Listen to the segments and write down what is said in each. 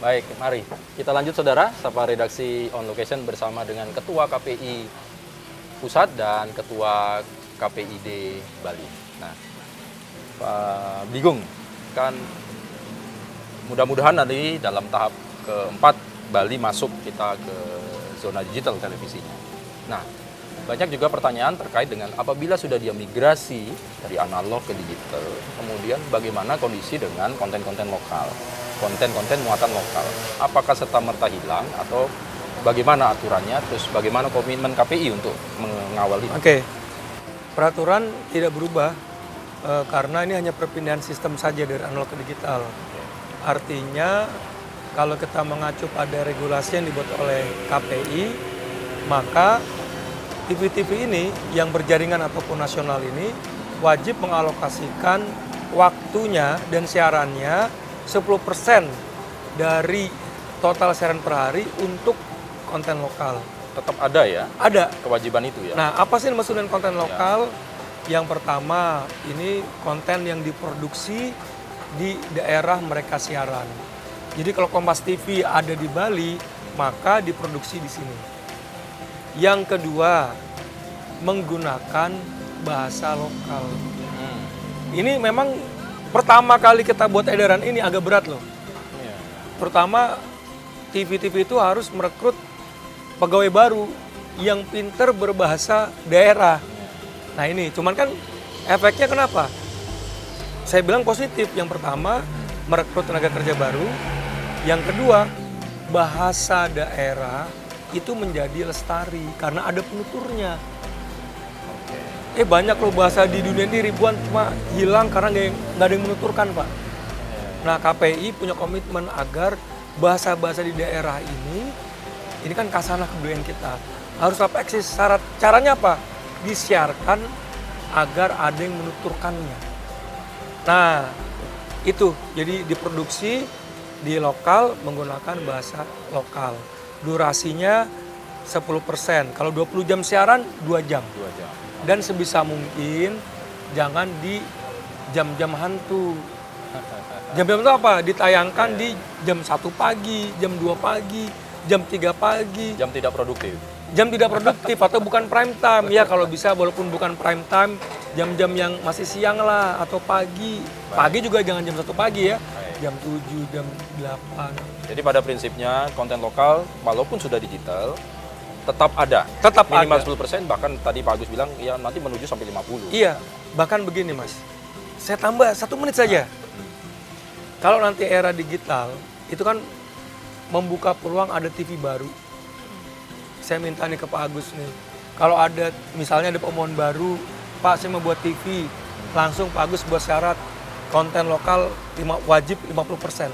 Baik, mari kita lanjut saudara, sapa redaksi on location bersama dengan Ketua KPI Pusat dan Ketua KPID Bali. Nah, Pak Bigung, kan mudah-mudahan nanti dalam tahap keempat Bali masuk kita ke zona digital televisinya. Nah, banyak juga pertanyaan terkait dengan apabila sudah dia migrasi dari analog ke digital, kemudian bagaimana kondisi dengan konten-konten lokal, konten-konten muatan lokal. Apakah serta-merta hilang atau bagaimana aturannya, terus bagaimana komitmen KPI untuk mengawal ini? Oke, peraturan tidak berubah karena ini hanya perpindahan sistem saja dari analog ke digital. Artinya kalau kita mengacu pada regulasi yang dibuat oleh KPI, maka TV-TV ini yang berjaringan ataupun nasional ini wajib mengalokasikan waktunya dan siarannya 10% dari total siaran per hari untuk konten lokal. Tetap ada ya? Ada. Kewajiban itu ya? Nah, apa sih maksud dengan konten lokal? Yang pertama, ini konten yang diproduksi di daerah mereka siaran. Jadi kalau Kompas TV ada di Bali, maka diproduksi di sini. Yang kedua, menggunakan bahasa lokal. Ini memang pertama kali kita buat edaran ini agak berat loh. Pertama, TV-TV itu harus merekrut pegawai baru yang pinter berbahasa daerah. Nah ini, cuman kan efeknya kenapa? Saya bilang positif. Yang pertama, merekrut tenaga kerja baru. Yang kedua, bahasa daerah itu menjadi lestari karena ada penuturnya. Banyak loh bahasa di dunia ini ribuan, cuma hilang karena nggak ada yang menuturkan, Pak. Nah, KPI punya komitmen agar bahasa-bahasa di daerah ini kan kasanah kebudayaan kita, harus tetap eksis. Caranya apa? Disiarkan agar ada yang menuturkannya. Nah, itu. Jadi diproduksi di lokal menggunakan bahasa lokal. Durasinya 10%. Kalau 20 jam siaran, 2 jam. 2 jam. Dan sebisa mungkin jangan di jam-jam hantu. Jam-jam itu apa? Ditayangkan di jam 1 pagi, jam 2 pagi, jam 3 pagi. Jam tidak produktif. Jam tidak produktif atau bukan prime time. Ya kalau bisa walaupun bukan prime time, jam-jam yang masih siang lah atau pagi. Pagi juga jangan jam 1 pagi ya. Jam 7, jam 8. Jadi pada prinsipnya konten lokal walaupun sudah digital tetap ada. Tetap minimal ada. 10%, bahkan tadi Pak Agus bilang ya nanti menuju sampai 50. Iya, bahkan begini Mas. Saya tambah 1 menit saja. Kalau nanti era digital, itu kan membuka peluang ada TV baru. Saya minta nih ke Pak Agus nih, kalau ada misalnya ada pemohon baru, Pak saya mau buat TV, langsung Pak Agus buat syarat konten lokal wajib 50%.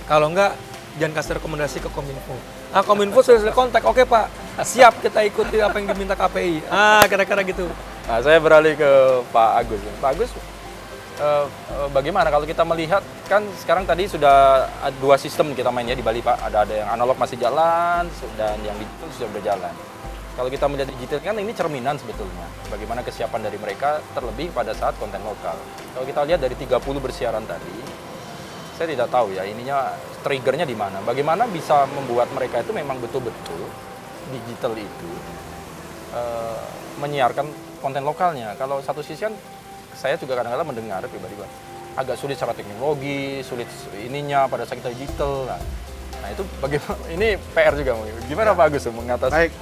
Kalau enggak, jangan kasih rekomendasi ke Kominfo. Nah Kominfo sudah kontak, oke Pak, siap kita ikuti apa yang diminta KPI. Kira-kira gitu. Nah saya beralih ke Pak Agus. Pak Agus, bagaimana kalau kita melihat kan sekarang tadi sudah 2 sistem kita mainnya di Bali Pak, ada yang analog masih jalan dan yang digital sudah berjalan. Kalau kita melihat digital kan ini cerminan sebetulnya bagaimana kesiapan dari mereka terlebih pada saat konten lokal. Kalau kita lihat dari 30 bersiaran tadi, saya tidak tahu ya ininya triggernya di mana. Bagaimana bisa membuat mereka itu memang betul-betul digital itu menyiarkan konten lokalnya. Kalau satu sisi kan saya juga kadang-kadang mendengar pribadi agak sulit secara teknologi, sulit ininya pada saat kita digital. Nah itu bagaimana? Ini PR juga, gimana Pak Agus mengatasi? Baik,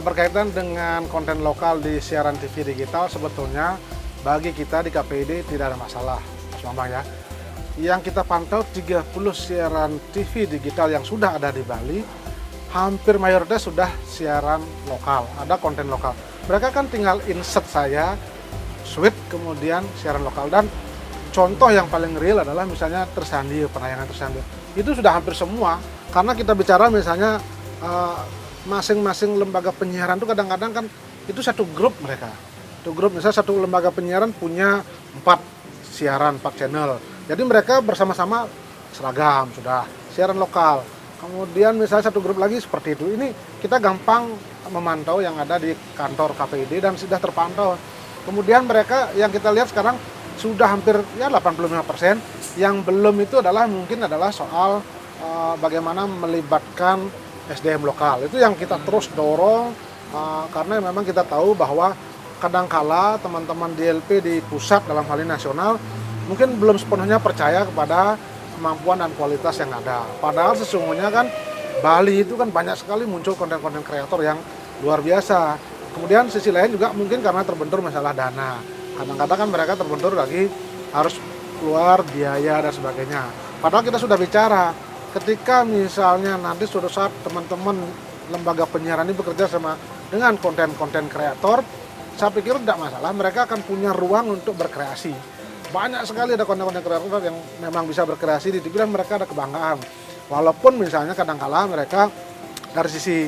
berkaitan dengan konten lokal di siaran TV digital sebetulnya bagi kita di KPID tidak ada masalah, Mas Bambang ya. Yang kita pantau 30 siaran TV digital yang sudah ada di Bali, hampir mayoritas sudah siaran lokal, ada konten lokal. Mereka kan tinggal insert saya, switch kemudian siaran lokal. Dan contoh yang paling real adalah misalnya Tersandi, penayangan Tersandi. Itu sudah hampir semua, karena kita bicara misalnya masing-masing lembaga penyiaran itu kadang-kadang kan itu satu grup mereka. Satu grup, misalnya satu lembaga penyiaran punya 4 siaran, 4 channel. Jadi mereka bersama-sama seragam, sudah siaran lokal. Kemudian misalnya satu grup lagi seperti itu. Ini kita gampang memantau yang ada di kantor KPID dan sudah terpantau. Kemudian mereka yang kita lihat sekarang, 85% sudah hampir ya 85%. Yang belum itu adalah mungkin adalah soal, misalnya ada yang belum siaran lokal, misalnya ada yang belum siaran TV digital, itu sudah hampir 90% sudah siaran lokal. Jadi mereka yang kita lihat sekarang sudah hampir ya 85% yang belum itu adalah mungkin adalah soal, misalnya ada yang belum siaran TV digital, itu sudah hampir ya 85% sudah siaran lokal. bagaimana melibatkan SDM lokal. Itu yang kita terus dorong karena memang kita tahu bahwa kadangkala teman-teman DLP di pusat dalam hal ini nasional mungkin belum sepenuhnya percaya kepada kemampuan dan kualitas yang ada. Padahal sesungguhnya kan Bali itu kan banyak sekali muncul konten-konten kreator yang luar biasa. Kemudian sisi lain juga mungkin karena terbentur masalah dana. Kadang-kadang kan mereka terbentur lagi harus keluar biaya dan sebagainya. Padahal kita sudah bicara, ketika misalnya nanti suatu saat teman-teman lembaga penyiaran ini bekerja sama dengan konten-konten kreator, saya pikir tidak masalah, mereka akan punya ruang untuk berkreasi. Banyak sekali ada konten-konten kreator yang memang bisa berkreasi di TV dan mereka ada kebanggaan. Walaupun misalnya kadang-kala mereka dari sisi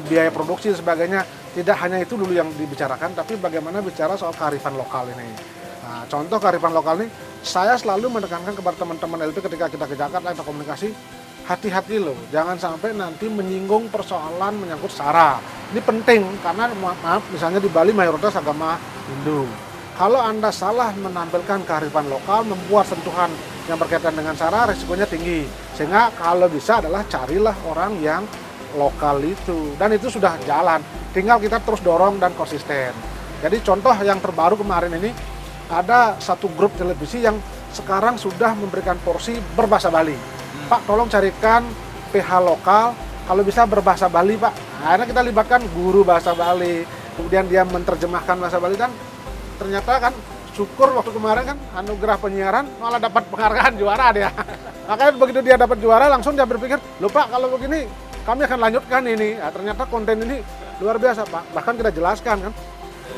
biaya produksi dan sebagainya, tidak hanya itu dulu yang dibicarakan, tapi bagaimana bicara soal kearifan lokal ini. Nah, contoh kearifan lokal ini, saya selalu menekankan kepada teman-teman LP ketika kita ke Jakarta, kita komunikasi, hati-hati loh, jangan sampai nanti menyinggung persoalan menyangkut SARA. Ini penting, karena maaf, misalnya di Bali mayoritas agama Hindu. Kalau Anda salah menampilkan kearifan lokal, membuat sentuhan yang berkaitan dengan SARA, risikonya tinggi. Sehingga kalau bisa adalah carilah orang yang lokal itu. Dan itu sudah jalan, tinggal kita terus dorong dan konsisten. Jadi contoh yang terbaru kemarin ini, ada satu grup televisi yang sekarang sudah memberikan porsi berbahasa Bali. Pak, tolong carikan PH lokal, kalau bisa berbahasa Bali, Pak. Nah, akhirnya kita libatkan guru bahasa Bali, kemudian dia menerjemahkan bahasa Bali, dan ternyata kan syukur waktu kemarin kan anugerah penyiaran malah dapat penghargaan juara dia. Makanya begitu dia dapat juara langsung dia berpikir, loh Pak, kalau begini kami akan lanjutkan ini. Nah, ternyata konten ini luar biasa, Pak. Bahkan kita jelaskan kan,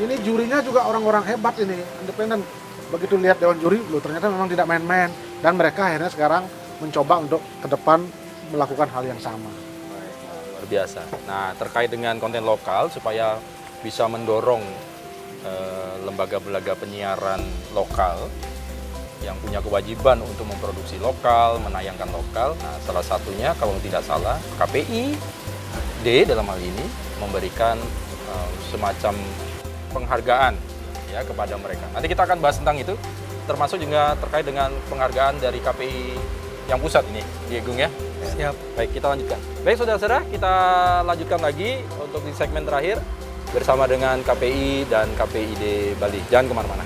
ini jurinya juga orang-orang hebat ini, independen. Begitu lihat dewan juri, loh ternyata memang tidak main-main. Dan mereka akhirnya sekarang mencoba untuk ke depan melakukan hal yang sama. Luar biasa. Nah, terkait dengan konten lokal supaya bisa mendorong lembaga-lembaga penyiaran lokal yang punya kewajiban untuk memproduksi lokal, menayangkan lokal. Nah, salah satunya kalau tidak salah KPID dalam hal ini memberikan semacam penghargaan ya kepada mereka. Nanti kita akan bahas tentang itu, termasuk juga terkait dengan penghargaan dari KPI yang pusat ini, Diego ya. Siap. Baik, kita lanjutkan. Baik, saudara-saudara, kita lanjutkan lagi untuk di segmen terakhir bersama dengan KPI dan KPID Bali. Jangan kemana-mana.